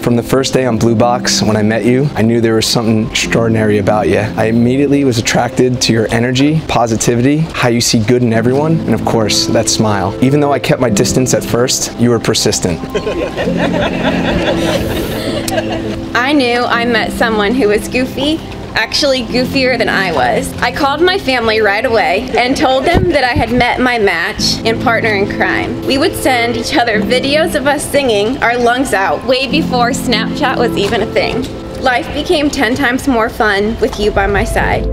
From the first day on Blue Box, when I met you, I knew there was something extraordinary about you. I immediately was attracted to your energy, positivity, how you see good in everyone, and of course, that smile. Even though I kept my distance at first, you were persistent. I knew I met someone who was goofy, actually goofier than I was. I called my family right away and told them that I had met my match and partner in crime. We would send each other videos of us singing our lungs out way before Snapchat was even a thing. Life became 10 times more fun with you by my side.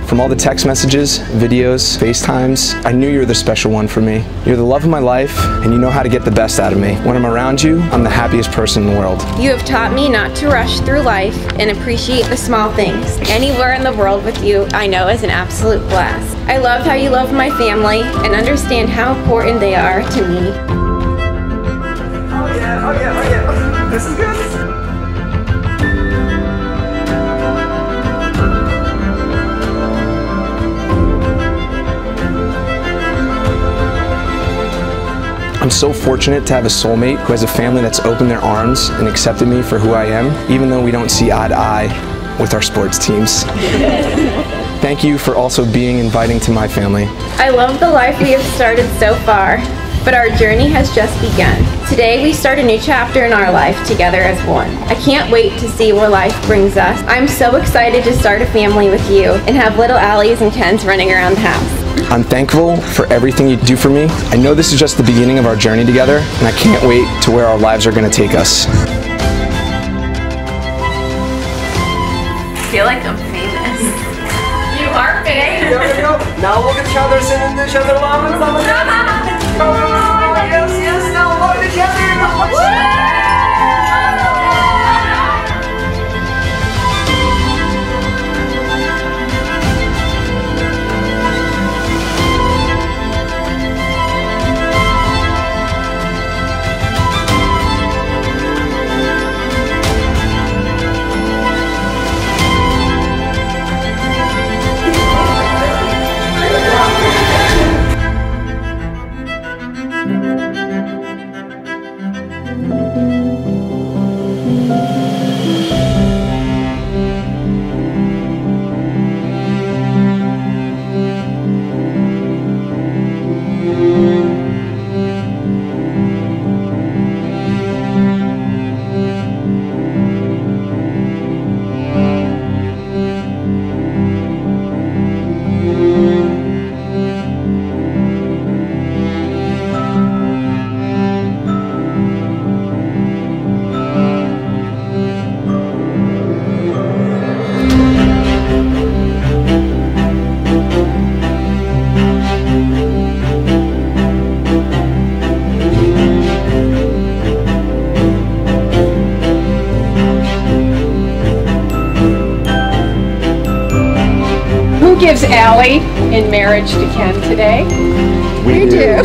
From all the text messages, videos, FaceTimes, I knew you were the special one for me. You're the love of my life, and you know how to get the best out of me. When I'm around you, I'm the happiest person in the world. You have taught me not to rush through life and appreciate the small things. Anywhere in the world with you, I know is an absolute blast. I love how you love my family and understand how important they are to me. Oh yeah. This is good. I'm so fortunate to have a soulmate who has a family that's opened their arms and accepted me for who I am, even though we don't see eye to eye with our sports teams. Thank you for also being inviting to my family. I love the life we have started so far, but our journey has just begun. Today we start a new chapter in our life together as one. I can't wait to see where life brings us. I'm so excited to start a family with you and have little Allies and Kens running around the house. I'm thankful for everything you do for me. I know this is just the beginning of our journey together, and I can't wait to where our lives are going to take us. I feel like I'm famous. You are famous. There we go. Now look at each other, sending each other love and stuff like that. Yes, now look at each other. Who gives Alli in marriage to Ken today? We do.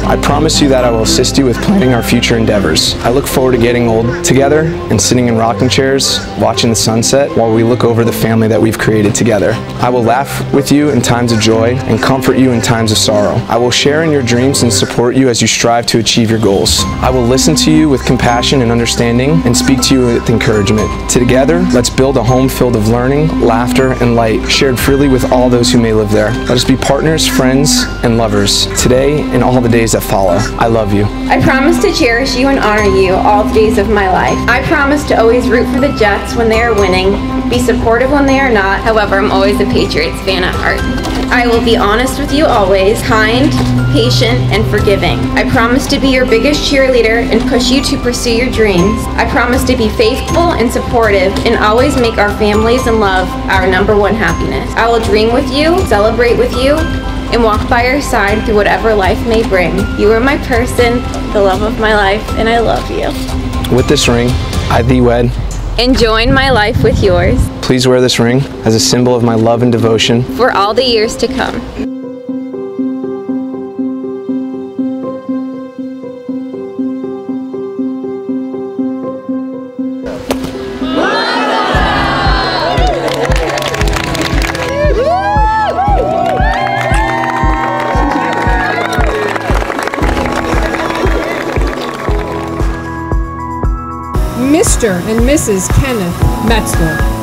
I promise you that I will assist you with planning our future endeavors. I look forward to getting old together and sitting in rocking chairs, watching the sunset while we look over the family that we've created together. I will laugh with you in times of joy and comfort you in times of sorrow. I will share in your dreams and support you as you strive to achieve your goals. I will listen to you with compassion and understanding and speak to you with encouragement. Together, let's build a home filled of learning, laughter, and light, shared freely with all those who may live there. Let us be partners, friends, and lovers, today and all the days that follow. I love you. I promise to cherish you and honor you all the days of my life. I promise to always root for the Jets when they are winning, be supportive when they are not. However, I'm always a Patriots fan at heart. I will be honest with you always, kind, patient, and forgiving. I promise to be your biggest cheerleader and push you to pursue your dreams. I promise to be faithful and supportive and always make our families and love our #1 happiness. I will dream with you, celebrate with you, and walk by your side through whatever life may bring. You are my person, the love of my life, and I love you. With this ring, I thee wed. And join my life with yours. Please wear this ring as a symbol of my love and devotion For all the years to come. Mr. and Mrs. Kenneth Metzler.